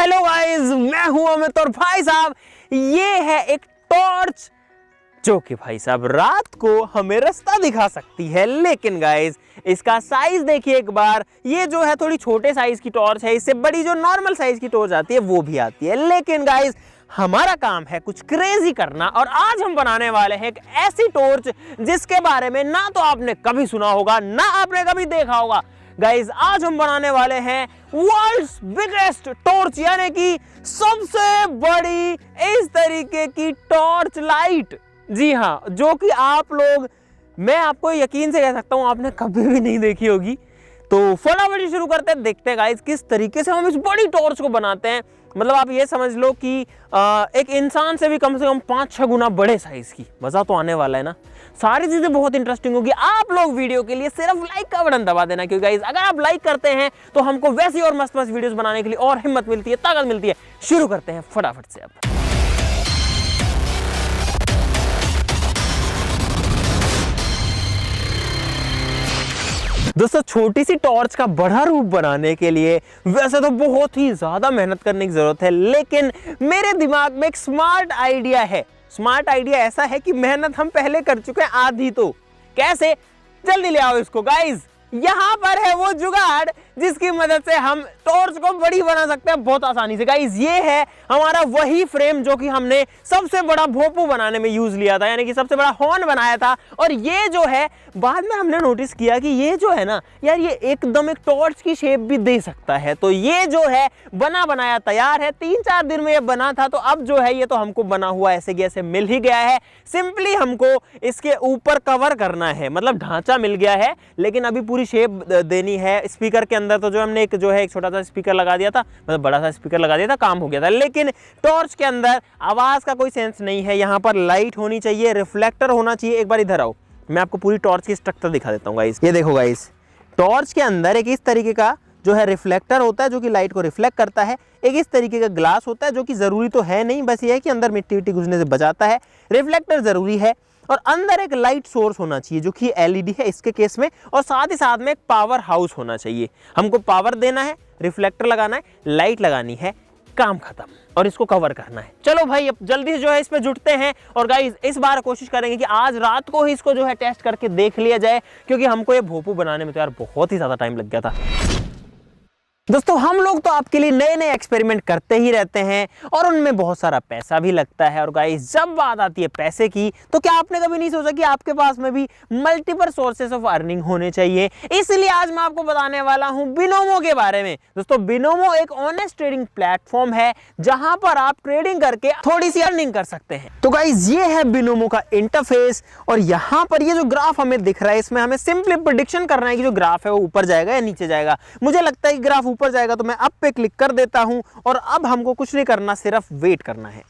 Hello guys, मैं हूं अमित और भाई साहब ये है एक टॉर्च जो कि भाई साहब रात को हमें रास्ता दिखा सकती है। लेकिन गाइस इसका साइज देखिए एक बार, ये जो है थोड़ी छोटे साइज की टॉर्च है, इससे बड़ी जो नॉर्मल साइज की टॉर्च आती है वो भी आती है। लेकिन गाइस हमारा काम है कुछ क्रेजी करना और आज हम बनाने वाले हैं एक ऐसी टॉर्च जिसके बारे में ना तो आपने कभी सुना होगा ना आपने कभी देखा होगा। गाइस आज हम बनाने वाले हैं वर्ल्ड्स बिगेस्ट टॉर्च, यानी कि सबसे बड़ी इस तरीके की टॉर्च लाइट। जी हाँ, जो कि आप लोग, मैं आपको यकीन से कह सकता हूं आपने कभी भी नहीं देखी होगी। तो फटाफट शुरू करते हैं, देखते हैं गाइस किस तरीके से हम इस बड़ी टॉर्च को बनाते हैं। मतलब आप ये समझ लो कि एक इंसान से कम 5-6 गुना बड़े साइज की। मजा तो आने वाला है ना, सारी चीजें बहुत इंटरेस्टिंग होगी। आप लोग वीडियो के लिए सिर्फ लाइक का बटन दबा देना, क्योंकि गाइस अगर आप लाइक करते हैं तो हमको वैसी और मस्त मस्त वीडियोस बनाने के लिए और हिम्मत मिलती है, ताकत मिलती है। शुरू करते हैं फटाफट से अब। दोस्तों छोटी सी टॉर्च का बड़ा रूप बनाने के लिए वैसे तो बहुत ही ज्यादा मेहनत करने की जरूरत है, लेकिन मेरे दिमाग में एक स्मार्ट आइडिया है। स्मार्ट आइडिया ऐसा है कि मेहनत हम पहले कर चुके हैं आधी। तो कैसे, जल्दी ले आओ इसको गाइस। यहां पर है वो जुगाड़ जिसकी मदद से हम टॉर्च को बड़ी बना सकते हैं बहुत आसानी से। गाइस ये है हमारा वही फ्रेम जो कि हमने सबसे बड़ा भोपू बनाने में यूज लिया था, यानी कि सबसे बड़ा हॉर्न बनाया था। और ये जो है बाद में हमने नोटिस किया कि ये जो है ना यार, ये एकदम एक टॉर्च की शेप भी दे सकता है। तो ये जो है बना बनाया तैयार है, 3-4 दिन में ये बना था। तो अब जो है ये तो हमको बना हुआ ऐसे की ऐसे मिल ही गया है। सिंपली हमको इसके ऊपर कवर करना है, मतलब ढांचा मिल गया है, लेकिन अभी पूरी शेप देनी है। स्पीकर के अंदर तो जो हमने एक छोटा सा स्पीकर लगा दिया था, मतलब बड़ा सा स्पीकर लगा दिया था, काम हो गया था। लेकिन टॉर्च के अंदर आवाज का कोई सेंस नहीं है। यहाँ पर लाइट होनी चाहिए, रिफ्लेक्टर होना चाहिए। एक बार इधर आओ, मैं आपको पूरी टॉर्च की स्ट्रक्चर दिखा देता हूँ गाइस। ये देखो गाइस, टॉर्च के अंदर एक इस तरीके का जो है रिफ्लेक्टर होता है जो कि लाइट को रिफ्लेक्ट करता है। एक इस तरीके का ग्लास होता है जो कि जरूरी तो है नहीं, बस ये है कि अंदर मिट्टी विट्टी घुसने से बचाता है। रिफ्लेक्टर जरूरी है और अंदर एक लाइट सोर्स होना चाहिए जो कि एलईडी है इसके केस में, और साथ ही साथ में एक पावर हाउस होना चाहिए। हमको पावर देना है, रिफ्लेक्टर लगाना है, लाइट लगानी है, काम खत्म, और इसको कवर करना है। चलो भाई अब जल्दी जो है इस पे जुटते हैं और गाइस इस बार कोशिश करेंगे कि आज रात को ही इसको जो है टेस्ट करके देख लिया जाए, क्योंकि हमको ये भोपू बनाने में तो यार बहुत ही ज्यादा टाइम लग गया था। दोस्तों हम लोग तो आपके लिए नए नए एक्सपेरिमेंट करते ही रहते हैं और उनमें बहुत सारा पैसा भी लगता है। और गाइस जब बात आती है पैसे की, तो क्या आपने कभी नहीं सोचा कि आपके पास में भी मल्टीपल सोर्सेस ऑफ अर्निंग होने चाहिए? इसलिए आज मैं आपको बताने वाला हूं बिनोमो के बारे में। दोस्तों बिनोमो एक ऑनेस्ट ट्रेडिंग प्लेटफॉर्म है जहां पर आप ट्रेडिंग करके थोड़ी सी अर्निंग कर सकते हैं। तो गाइस ये है बिनोमो का इंटरफेस, और यहाँ पर ये जो ग्राफ हमें दिख रहा है इसमें हमें सिंपली प्रेडिक्शन करना है कि जो ग्राफ है वो ऊपर जाएगा या नीचे जाएगा। मुझे लगता है कि ग्राफ ऊपर जाएगा, तो मैं अप पे क्लिक कर देता हूं और अब हमको कुछ नहीं करना, सिर्फ वेट करना है।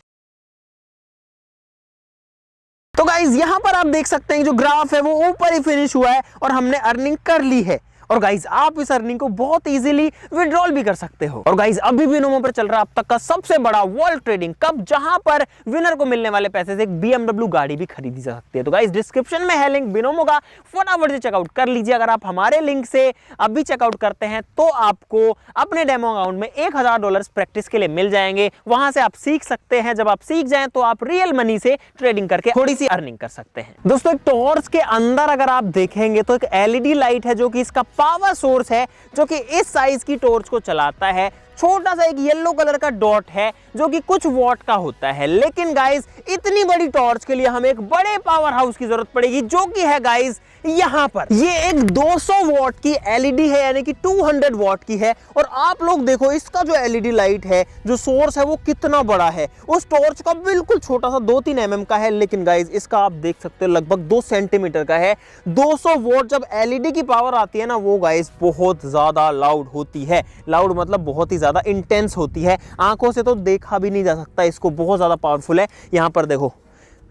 तो गाइस यहां पर आप देख सकते हैं कि जो ग्राफ है वो ऊपर ही फिनिश हुआ है और हमने अर्निंग कर ली है। और गाइस आप इस अर्निंग को बहुत इजीली विड्रॉल भी कर सकते हो। और गाइस अभी बिनोमो पर चल रहा अब तक का सबसे बड़ा वर्ल्ड ट्रेडिंग कप, जहां पर विनर को मिलने वाले पैसे से एक BMW गाड़ी भी खरीदी जा सकती है। तो गाइस डिस्क्रिप्शन में है लिंक बिनोमो का, फटाफट से चेकआउट कर लीजिए। अगर आप हमारे लिंक से अभी चेकआउट करते हैं तो आपको अपने डेमो अकाउंट में $1000 प्रैक्टिस के लिए मिल जाएंगे। वहां से आप सीख सकते हैं। जब आप सीख जाएं तो आप रियल मनी से ट्रेडिंग करके थोड़ी सी अर्निंग कर सकते हैं। दोस्तों एक टॉर्च के अंदर अगर आप देखेंगे तो एक LED लाइट है जो कि इसका पावर सोर्स है, जो कि इस साइज की टॉर्च को चलाता है। छोटा सा एक येलो कलर का डॉट है जो कि कुछ वॉट का होता है। लेकिन गाइस इतनी बड़ी टॉर्च के लिए हमें एक बड़े पावर हाउस की जरूरत पड़ेगी, जो कि है गाइस यहां पर। ये एक 200 वॉट की LED है, यानी कि 200 वॉट की है। और आप लोग देखो इसका जो LED लाइट है, जो सोर्स है वो कितना बड़ा है। उस टॉर्च का बिल्कुल छोटा सा 2-3 mm का है, लेकिन गाइस इसका आप देख सकते हो लगभग 2 सेंटीमीटर का है। 200 वॉट जब LED की पावर आती है ना, वो गाइस बहुत ज्यादा लाउड होती है। लाउड मतलब बहुत ही ज्यादा इंटेंस होती है, आंखों से तो देखा भी नहीं जा सकता इसको, बहुत ज्यादा पावरफुल है। यहां पर देखो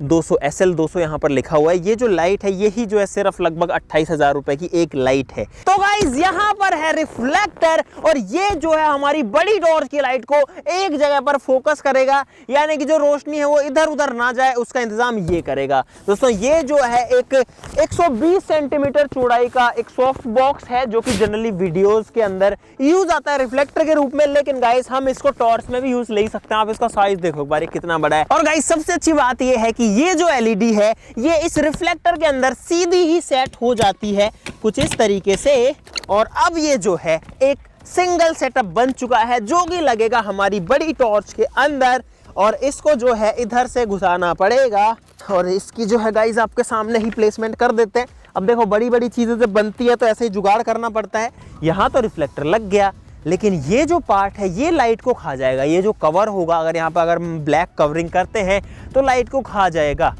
200 SL 200 यहाँ पर लिखा हुआ है। ये जो लाइट है यही जो है सिर्फ लगभग 28,000 रुपए की एक लाइट है। तो गाइज यहाँ पर है रिफ्लेक्टर और ये जो है हमारी बड़ी टॉर्च की लाइट को एक जगह पर फोकस करेगा, यानी कि जो रोशनी है वो इधर उधर ना जाए उसका इंतजाम ये करेगा। दोस्तों ये जो है एक 120 सेंटीमीटर चौड़ाई का एक सॉफ्ट बॉक्स है जो कि जनरली वीडियोस के अंदर यूज आता है रिफ्लेक्टर के रूप में, लेकिन गाइस हम इसको टॉर्च में भी यूज ले सकते हैं। आप इसका साइज देखो एक बार कितना बड़ा है। और गाइस सबसे अच्छी बात ये है कि ये जो एलईडी है ये इस रिफ्लेक्टर के अंदर सीधी ही सेट हो जाती है कुछ इस तरीके से। और अब ये जो है एक सिंगल सेटअप बन चुका है जो कि लगेगा हमारी बड़ी टॉर्च के अंदर, और इसको जो है इधर से घुसाना पड़ेगा और इसकी जो है गाइस आपके सामने ही प्लेसमेंट कर देते हैं। अब देखो बड़ी बड़ी चीजें जब बनती है तो ऐसे ही जुगाड़ करना पड़ता है। यहाँ तो रिफ्लेक्टर लग गया, लेकिन ये जो पार्ट है ये लाइट को खा जाएगा। ये जो कवर होगा अगर यहाँ पर अगर ब्लैक कवरिंग करते हैं तो लाइट को खा जाएगा।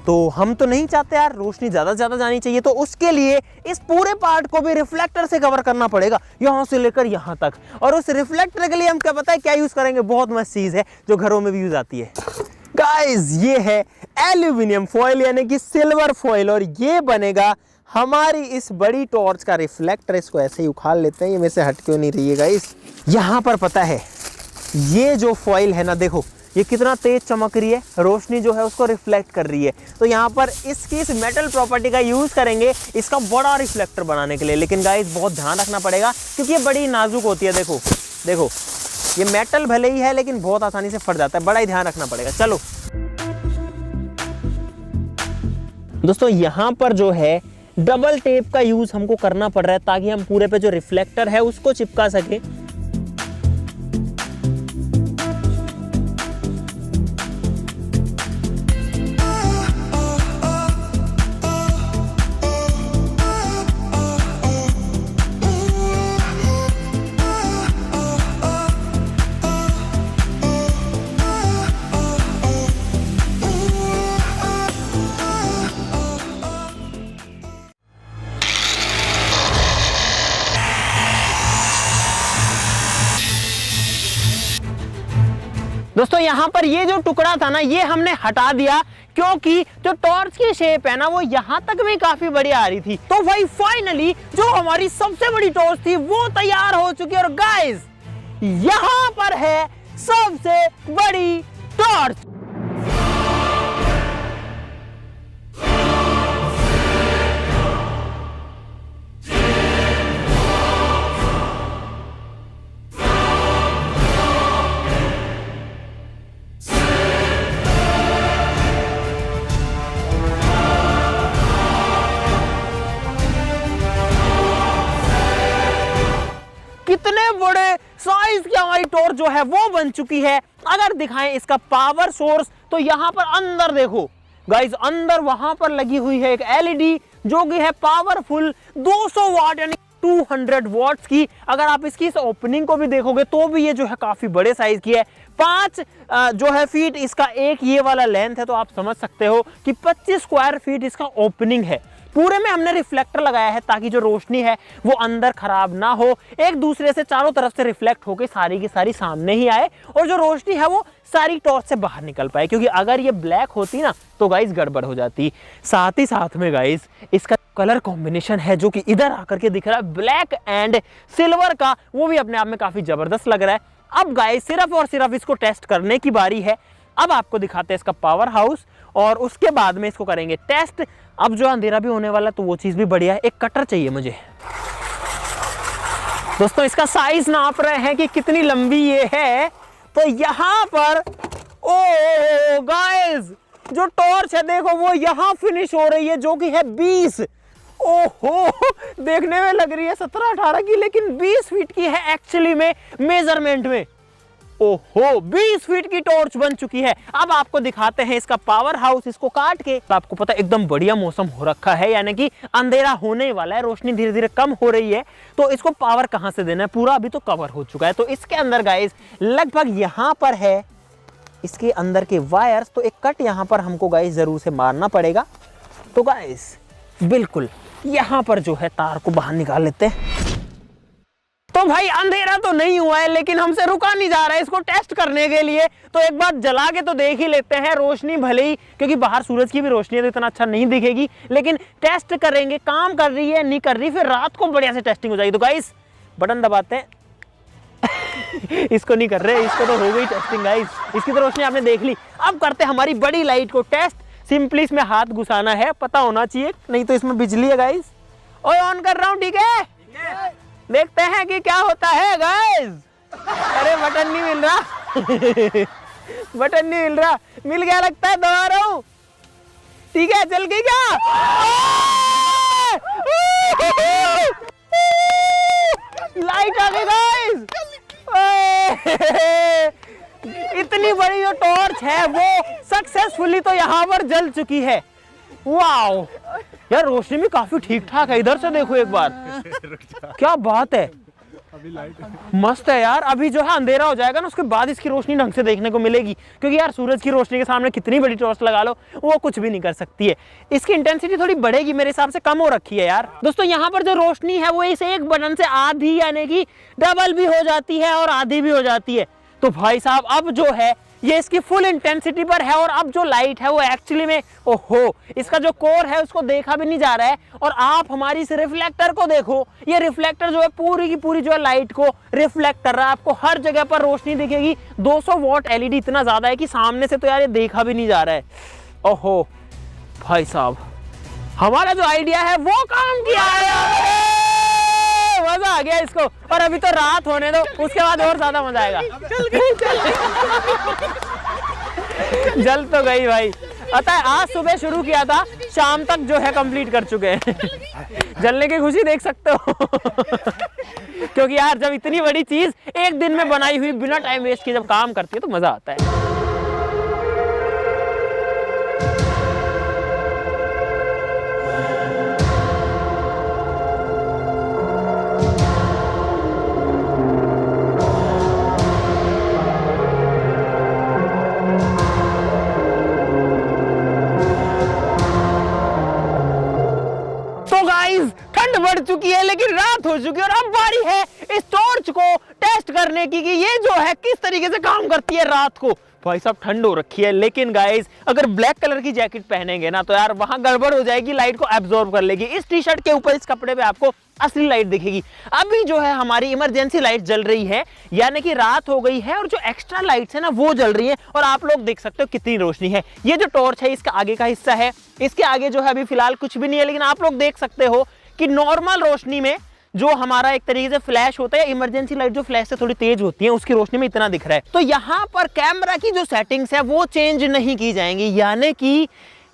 तो हम तो नहीं चाहते यार रोशनी ज़्यादा से ज़्यादा जानी चाहिए, तो उसके लिए इस पूरे पार्ट को भी रिफ्लेक्टर से कवर करना पड़ेगा यहाँ से लेकर यहाँ तक। और उस रिफ्लेक्टर के लिए हम क्या पता है क्या यूज़ करेंगे, बहुत मस्त चीज़ है जो घरों में भी यूज़ आती है गाइस। ये है एल्यूमिनियम फॉइल यानी कि सिल्वर फॉइल, और ये बनेगा हमारी इस बड़ी टॉर्च का रिफ्लेक्टर। इसको ऐसे ही उखाड़ लेते हैं, ये मेरे से हट क्यों नहीं रही है गाइस। यहाँ पर पता है ये जो फॉइल है ना, देखो ये कितना तेज चमक रही है, रोशनी जो है उसको रिफ्लेक्ट कर रही है। तो यहाँ पर इसकी इस मेटल प्रॉपर्टी का यूज़ करेंगे इसका बड़ा रिफ्लेक्टर बनाने के लिए। लेकिन गाइस बहुत ध्यान रखना पड़ेगा क्योंकि ये बड़ी नाजुक होती है। देखो देखो ये मेटल भले ही है लेकिन बहुत आसानी से फट जाता है, बड़ा ही ध्यान रखना पड़ेगा। चलो दोस्तों यहाँ पर जो है डबल टेप का यूज हमको करना पड़ रहा है ताकि हम पूरे पे जो रिफ्लेक्टर है उसको चिपका सके। दोस्तों यहाँ पर ये जो टुकड़ा था ना ये हमने हटा दिया क्योंकि जो टॉर्च की शेप है ना वो यहाँ तक भी काफी बड़ी आ रही थी। तो भाई फाइनली जो हमारी सबसे बड़ी टॉर्च थी वो तैयार हो चुकी है। और गाइस यहाँ पर है सबसे बड़ी टॉर्च। कितने बड़े साइज की हमारी टॉर्च जो है वो बन चुकी है। अगर दिखाएं इसका पावर सोर्स तो यहाँ पर अंदर देखो गाइस, अंदर वहां पर लगी हुई है एक एलईडी जो कि है पावरफुल 200 वाट यानी 200 वॉट्स की। अगर आप इसकी इस ओपनिंग को भी देखोगे तो भी ये जो है काफी बड़े साइज की है। 5 जो है फीट इसका एक ये वाला लेंथ है, तो आप समझ सकते हो कि 25 स्क्वायर फीट इसका ओपनिंग है। पूरे में हमने रिफ्लेक्टर लगाया है ताकि जो रोशनी है वो अंदर खराब ना हो, एक दूसरे से चारों तरफ से रिफ्लेक्ट होकर सारी की सारी सामने ही आए और जो रोशनी है वो सारी टॉर्च से बाहर निकल पाए। क्योंकि अगर ये ब्लैक होती ना तो गाइस गड़बड़ हो जाती। साथ ही साथ में गाइस इसका कलर कॉम्बिनेशन है जो कि इधर आकर के दिख रहा है ब्लैक एंड सिल्वर का, वो भी अपने आप में काफी जबरदस्त लग रहा है। अब गाइस सिर्फ और सिर्फ इसको टेस्ट करने की बारी है। अब आपको दिखाते हैं इसका पावर हाउस और उसके बाद में इसको करेंगे टेस्ट। अब जो अंधेरा भी होने वाला तो वो चीज भी बढ़िया है। एक कटर चाहिए मुझे। दोस्तों इसका साइज नाप रहे हैं कि कितनी लंबी ये है। तो यहां पर ओ गाइस जो टॉर्च है देखो वो यहां फिनिश हो रही है जो कि है 20। ओहो देखने में लग रही है 17-18 की, लेकिन 20 फीट की है एक्चुअली में मेजरमेंट में। ओहो 20 फीट की टॉर्च बन चुकी है। अब आपको दिखाते हैं इसका पावर हाउस। इसको काट के तो आपको पता है एकदम बढ़िया मौसम हो रखा है, यानी कि अंधेरा होने वाला है, रोशनी धीरे धीरे कम हो रही है। तो इसको पावर कहां से देना है, पूरा अभी तो कवर हो चुका है। तो इसके अंदर गाइस लगभग यहां पर है इसके अंदर के वायर्स, तो एक कट यहां पर हमको गाइस जरूर से मारना पड़ेगा। तो गाइस बिल्कुल यहां पर जो है तार को बाहर निकाल लेते हैं। तो तो भाई अंधेरा तो नहीं हुआ है, लेकिन हमसे रुका नहीं जा रहा है इसको टेस्ट करने के लिए। तो एक बार जला के तो देख ही लेते हैं, रोशनी भले ही, क्योंकि बाहर सूरज की भी रोशनी है तो इतना अच्छा नहीं दिखेगी, लेकिन टेस्ट करेंगे काम कर रही है नहीं कर रही, फिर रात को बढ़िया से टेस्टिंग हो जाएगी। तो गाइस बटन दबाते हैं। इसको नहीं कर रहे, इसको तो हो गई टेस्टिंग गाइस, इसकी तो रोशनी आपने देख ली। अब करते हैं हमारी बड़ी लाइट को टेस्ट। सिंपली इसमें हाथ घुसाना है, पता होना चाहिए, नहीं तो इसमें बिजली है गाइस। ओए ऑन कर रहा हूँ, ठीक है? देखते हैं कि क्या होता है गाइस। अरे बटन नहीं मिल रहा। बटन नहीं मिल रहा, मिल गया लगता है, दबा रहा हूँ। ठीक है, चल गई क्या? लाइट आ गई गाइस। इतनी बड़ी जो टॉर्च है वो सक्सेसफुली तो यहाँ पर जल चुकी है। वाओ यार, रोशनी भी काफी ठीक ठाक है। इधर से देखो एक बार, क्या बात है, अभी लाइट मस्त है यार। अभी जो है अंधेरा हो जाएगा ना, उसके बाद इसकी रोशनी ढंग से देखने को मिलेगी, क्योंकि यार सूरज की रोशनी के सामने कितनी बड़ी टॉर्च लगा लो वो कुछ भी नहीं कर सकती है। इसकी इंटेंसिटी थोड़ी बढ़ेगी, मेरे हिसाब से कम हो रखी है यार। दोस्तों यहाँ पर जो रोशनी है वो इस एक बटन से आधी यानी कि डबल भी हो जाती है और आधी भी हो जाती है। तो भाई साहब अब जो है ये इसकी फुल इंटेंसिटी पर है, और अब जो लाइट है वो एक्चुअली में, ओहो, इसका जो कोर है उसको देखा भी नहीं जा रहा है। और आप हमारी इस रिफ्लेक्टर को देखो, ये रिफ्लेक्टर जो है पूरी की पूरी जो है लाइट को रिफ्लेक्ट कर रहा है। आपको हर जगह पर रोशनी दिखेगी। 200 वॉट एलईडी इतना ज्यादा है कि सामने से तो यार ये देखा भी नहीं जा रहा है। ओहो भाई साहब, हमारा जो आइडिया है वो काम किया है, मजा आ गया इसको। और अभी तो रात होने दो, उसके बाद और ज्यादा मजा आएगा। जल तो गई भाई। पता है आज सुबह शुरू किया था, शाम तक जो है कंप्लीट कर चुके हैं। जलने की खुशी देख सकते हो। क्योंकि यार जब इतनी बड़ी चीज एक दिन में बनाई हुई बिना टाइम वेस्ट किए जब काम करती है तो मजा आता है। ठंड बढ़ चुकी है, लेकिन रात हो चुकी है, और अब बारी है इस टॉर्च को टेस्ट करने की कि ये जो है किस तरीके से काम करती है रात को। भाई साहब ठंड हो रखी है, लेकिन गाइस अगर ब्लैक कलर की जैकेट पहनेंगे ना तो यार वहां गड़बड़ हो जाएगी, लाइट को एब्जॉर्ब कर लेगी। इस टी शर्ट के ऊपर, इस कपड़े पे आपको असली लाइट दिखेगी। अभी जो है हमारी इमरजेंसी लाइट जल रही है, यानी कि रात हो गई है, और जो एक्स्ट्रा लाइट्स है ना वो जल रही है। और आप लोग देख सकते हो कितनी रोशनी है। ये जो टॉर्च है इसका आगे का हिस्सा है, इसके आगे जो है अभी फिलहाल कुछ भी नहीं है, लेकिन आप लोग देख सकते हो कि नॉर्मल रोशनी में जो हमारा एक तरीके से फ्लैश होता है, इमरजेंसी लाइट जो फ्लैश से थोड़ी तेज होती है उसकी रोशनी में इतना दिख रहा है। तो यहाँ पर कैमरा की जो सेटिंग्स है वो चेंज नहीं की जाएंगी, यानी कि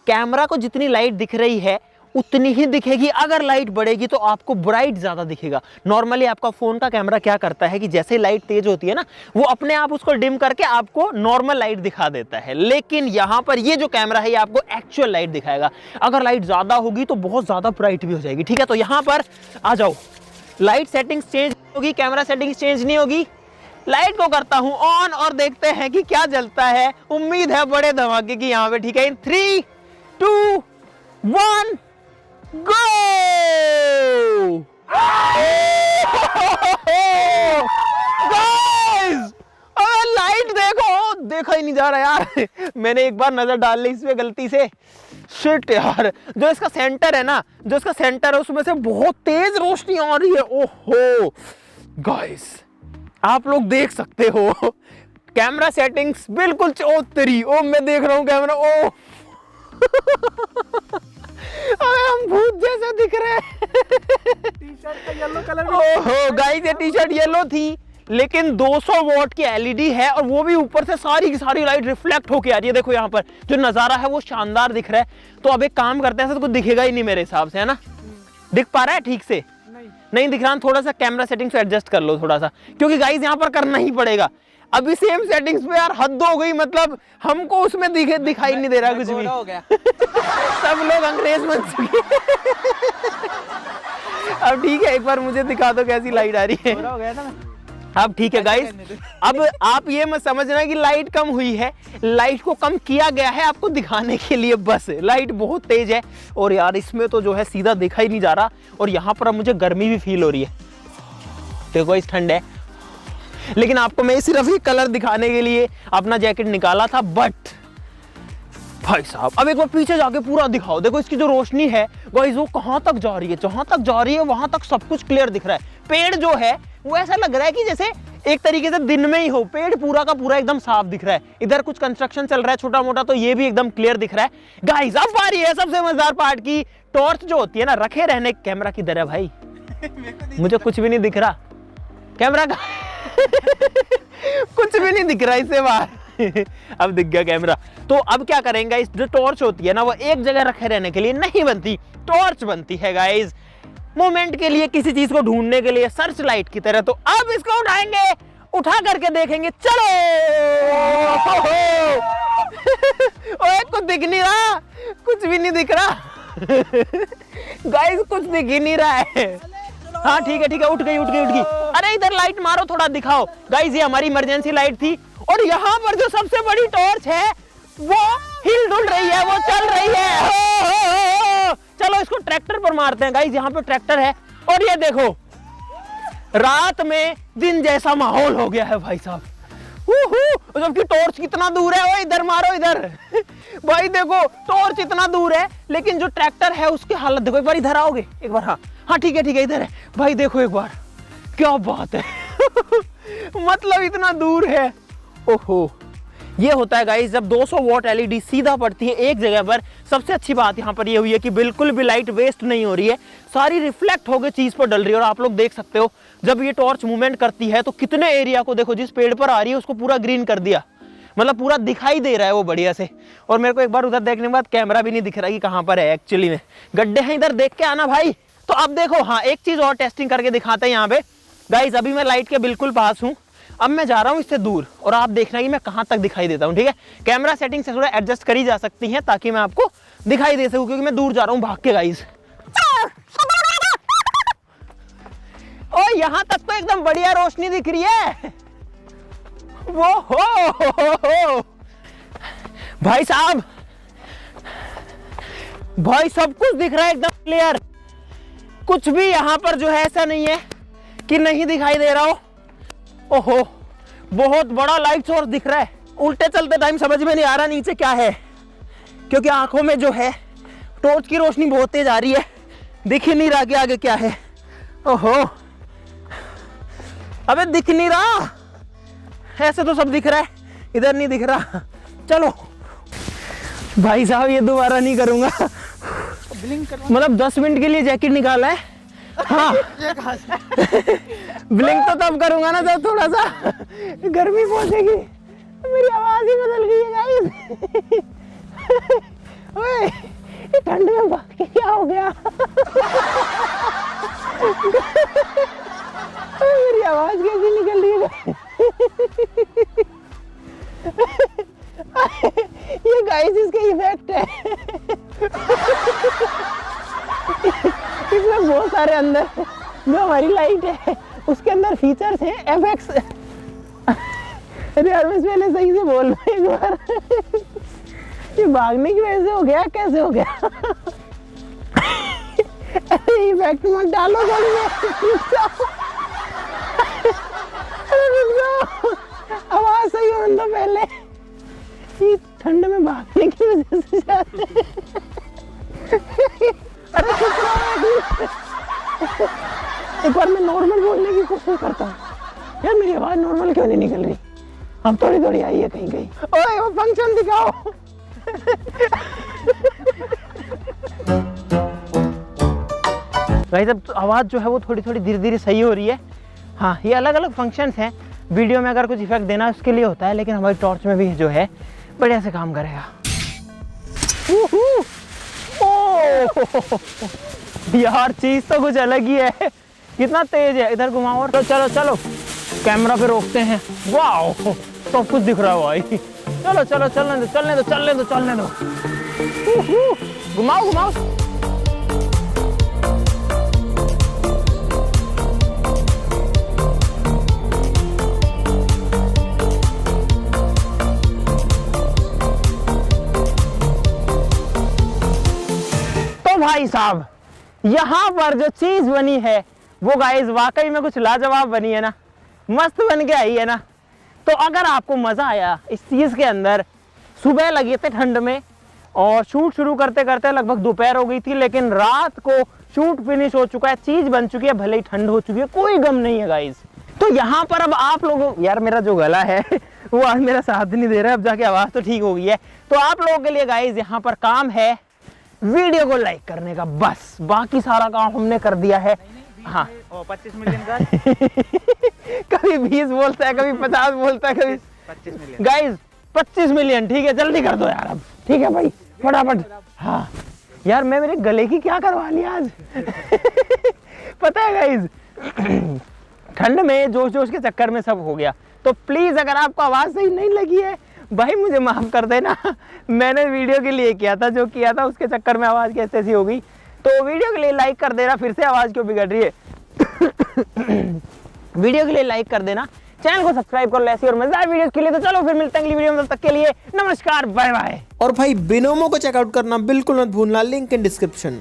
कैमरा को जितनी लाइट दिख रही है उतनी ही दिखेगी। अगर लाइट बढ़ेगी तो आपको ब्राइट ज्यादा दिखेगा। नॉर्मली आपका फोन का कैमरा क्या करता है कि जैसे लाइट तेज होती है ना, वो अपने आप उसको डिम करके आपको नॉर्मल लाइट दिखा देता है, लेकिन यहाँ पर ये जो कैमरा है ये आपको एक्चुअल लाइट दिखाएगा। अगर लाइट ज्यादा होगी तो बहुत ज्यादा ब्राइट भी हो जाएगी। ठीक है, तो यहाँ पर आ जाओ, लाइट सेटिंग्स चेंज होगी, कैमरा सेटिंग्स चेंज नहीं होगी। लाइट को करता हूं ऑन और देखते हैं कि क्या जलता है। उम्मीद है बड़े धमाके की यहाँ पे। ठीक है, 3, 2, 1 गो। गाइस अबे लाइट देखो, देखा ही नहीं जा रहा यार। मैंने एक बार नजर डाल ली इसमें गलती से। शिट यार, जो इसका सेंटर है ना, जो इसका सेंटर है उसमें से बहुत तेज रोशनी आ रही है। ओहो गाइस, आप लोग देख सकते हो कैमरा सेटिंग्स बिल्कुल चौतरी। ओ मैं देख रहा हूँ कैमरा। ओ अबे हम भूत जैसे दिख रहे हैं। टी-शर्ट का येलो कलर। ओहो गाइस, ये टी-शर्ट येलो थी, लेकिन 200 वॉट की एलईडी है, और वो भी ऊपर से सारी की सारी लाइट रिफ्लेक्ट होके आ रही है। देखो यहाँ पर जो नजारा है वो शानदार दिख रहा है। तो अब एक काम करते हैं, तो कुछ दिखेगा ही नहीं मेरे हिसाब से, है ना? दिख पा रहा है ठीक से? नहीं दिख रहा। थोड़ा सा कैमरा सेटिंग्स एडजस्ट कर लो थोड़ा सा, क्योंकि गाइस यहाँ पर करना ही पड़ेगा। अभी सेम सेटिंग्स पे यार हद हो गई, मतलब हमको उसमें दिखाई नहीं दे रहा कुछ भी। हो गया। सब लोग अंग्रेज बन चुके। अब ठीक है, एक बार मुझे दिखा दो कैसी लाइट आ रही है। हो गया ना? अब ठीक है गाइस, अब आप ये मत समझना कि लाइट कम हुई है, लाइट को कम किया गया है आपको दिखाने के लिए बस। लाइट बहुत तेज है, और यार इसमें तो जो है सीधा देखा ही नहीं जा रहा, और यहाँ पर अब मुझे गर्मी भी फील हो रही है। देखो इस ठंड है, लेकिन आपको मैं सिर्फ ये कलर दिखाने के लिए अपना जैकेट निकाला था। बट भाई साहब अब एक बार पीछे जाके पूरा दिखाओ, देखो इसकी जो रोशनी है गाइस वो कहां तक जा रही है, जहां तक जा रही है वहां तक सब कुछ क्लियर दिख रहा है। पेड़ जो है वो ऐसा लग रहा है कि जैसे एक तरीके से दिन में ही हो, पेड़ पूरा का पूरा एकदम साफ दिख रहा है। इधर कुछ कंस्ट्रक्शन चल रहा है छोटा मोटा, तो ये भी एकदम क्लियर दिख रहा है। गाइस अब बारी है सबसे मजेदार पार्ट की। टॉर्च जो होती है ना रखे रहने, कैमरा किधर है भाई? मुझे कुछ भी नहीं दिख रहा कैमरा का कुछ भी नहीं दिख रहा इससे बाहर अब दिख गया कैमरा। तो अब क्या करेंगे, इस जो टॉर्च होती है ना वो एक जगह रखे रहने के लिए नहीं बनती, टॉर्च बनती है गाइस मोमेंट के लिए, किसी चीज को ढूंढने के लिए, सर्च लाइट की तरह। तो अब इसको उठाएंगे, उठा करके देखेंगे। चलो ओए कुछ दिख नहीं रहा, कुछ भी नहीं दिख रहा गाइस कुछ दिख ही नहीं रहा है। हाँ ठीक है उठ गई। अरे इधर लाइट मारो, थोड़ा दिखाओ गाइस। ये हमारी इमरजेंसी लाइट थी और यहाँ पर जो सबसे बड़ी टॉर्च है वो हिल डुल रही है, वो चल रही है। हो। चलो इसको ट्रैक्टर पर मारते हैं गाइस, यहाँ पे ट्रैक्टर है। और ये देखो रात में दिन जैसा माहौल हो गया है भाई साहब। जबकि टॉर्च कितना दूर है, वो इधर मारो इधर भाई देखो टॉर्च इतना दूर है, लेकिन जो ट्रैक्टर है उसकी हालत देखो। एक बार इधर आओगे एक बार? हाँ ठीक है इधर है भाई, देखो एक बार, क्या बात है मतलब इतना दूर है। ओहो ये होता है गाइस जब 200 वॉट एलईडी सीधा पड़ती है एक जगह पर। सबसे अच्छी बात यहाँ पर ये हुई है कि बिल्कुल भी लाइट वेस्ट नहीं हो रही है, सारी रिफ्लेक्ट होकर चीज पर डल रही है। और आप लोग देख सकते हो जब ये टॉर्च मूवमेंट करती है तो कितने एरिया को देखो, जिस पेड़ पर आ रही है उसको पूरा ग्रीन कर दिया, मतलब पूरा दिखाई दे रहा है वो बढ़िया से। और मेरे को एक बार उधर देखने के बाद कैमरा भी नहीं दिख रहा कि कहाँ पर है एक्चुअली में। गड्ढे हैं इधर, देख के आना भाई। तो अब देखो हाँ एक चीज और टेस्टिंग करके दिखाते हैं यहाँ पे गाइस। अभी मैं लाइट के बिल्कुल पास हूँ, अब मैं जा रहा हूँ इससे दूर और आप देखना कि मैं कहाँ तक दिखाई देता हूँ। ठीक है कैमरा सेटिंग से थोड़ा एडजस्ट करी जा सकती है ताकि मैं आपको दिखाई दे सकूँ, क्योंकि मैं दूर जा रहा हूँ भाग के गाइस। और यहाँ तक तो एकदम बढ़िया रोशनी दिख रही है। वो हो भाई साहब, भाई सब कुछ दिख रहा है एकदम क्लियर, कुछ भी यहाँ पर जो है ऐसा नहीं है कि नहीं दिखाई दे रहा हो। ओहो बहुत बड़ा लाइट सोर्स दिख रहा है। उल्टे चलते टाइम समझ में नहीं आ रहा नीचे क्या है, क्योंकि आंखों में जो है टॉर्च की रोशनी बहुत तेज आ रही है, दिख ही नहीं रहा कि आगे क्या है। ओहो अबे दिख नहीं रहा, ऐसे तो सब दिख रहा है, इधर नहीं दिख रहा। चलो भाई साहब ये दोबारा नहीं करूंगा, मतलब 10 मिनट के लिए जैकेट निकाला है। हाँ ब्लिंक तो तब करूंगा ना जब थोड़ा सा गर्मी पहुंचेगी। मेरी आवाज ही बदल गई है गाइस। ओए ठंड में भाग के क्या हो गया मेरी आवाज कैसी निकल रही है ये गाइस इसका इफेक्ट है इसमें बहुत सारे अंदर जो हमारी लाइट है उसके अंदर फीचर्स हैं एफएक्स। अरे यार मैं पहले सही से बोल रहा हूँ एक बार ये भागने की वजह से हो गया, कैसे हो गया अरे इफेक्ट मत डालो गाड़ी में, आवाज सही होने दो पहले। ये ठंड में भागने की वजह से अरे एक बार मैं नॉर्मल बोलने की कोशिश करता हूँ यार, मेरी आवाज नॉर्मल क्यों नहीं निकल रही? हम थोड़ी थोड़ी आई है कहीं कहीं। ओए वो फंक्शन दिखाओ भाई जब आवाज जो है वो थोड़ी थोड़ी धीरे धीरे सही हो रही है। हाँ ये अलग अलग फंक्शंस हैं, वीडियो में अगर कुछ इफेक्ट देना उसके लिए होता है, लेकिन हमारी टॉर्च में भी जो है बढ़िया से काम करेगा। यार चीज तो कुछ अलग ही है, कितना तेज है। इधर घुमाओ और तो चलो चलो कैमरा पे रोकते हैं। वाओ सब कुछ दिख रहा है भाई। चलो चलो चलने दो चलने दो चलने दो चलने दो, घुमाओ घुमाओ। तो भाई साहब यहाँ पर जो चीज बनी है वो गाइस वाकई में कुछ लाजवाब बनी है ना, मस्त बन के आई है ना। तो अगर आपको मजा आया इस चीज के अंदर, सुबह लगी थी ठंड में और शूट शुरू करते करते लगभग दोपहर हो गई थी, लेकिन रात को शूट फिनिश हो चुका है, चीज बन चुकी है, भले ही ठंड हो चुकी है, कोई गम नहीं है गाइस। तो यहाँ पर अब आप लोगों, यार मेरा जो गला है वो आज मेरा साथ नहीं दे रहा है, अब जाके आवाज तो ठीक हो गई है। तो आप लोगों के लिए गाइस यहाँ पर काम है वीडियो को लाइक करने का, बस बाकी सारा काम हमने कर दिया है। हाँ 25 मिलियन का कभी 20 बोलता है, कभी 50 बोलता है, कभी 25 मिलियन गाइस 25 मिलियन, ठीक है जल्दी कर दो यार अब, ठीक है भाई फटाफट। हाँ यार मैं मेरे गले की क्या करवा लिया आज पता है गाइस ठंड में जोश जोश के चक्कर में सब हो गया। तो प्लीज अगर आपको आवाज सही नहीं लगी है भाई मुझे माफ कर देना, मैंने वीडियो के लिए किया था, जो किया था उसके चक्कर में आवाज कैसे ऐसी हो गई। तो वीडियो के लिए लाइक कर देना, फिर से आवाज क्यों बिगड़ रही है वीडियो के लिए लाइक कर देना, चैनल को सब्सक्राइब कर लो ऐसी और मजेदार वीडियोस के लिए। तो चलो फिर मिलते हैं अगली वीडियो में, तब तक के लिए नमस्कार, बाय बाय। और भाई बिनोमो को चेकआउट करना बिल्कुल मत भूलना, लिंक इन डिस्क्रिप्शन।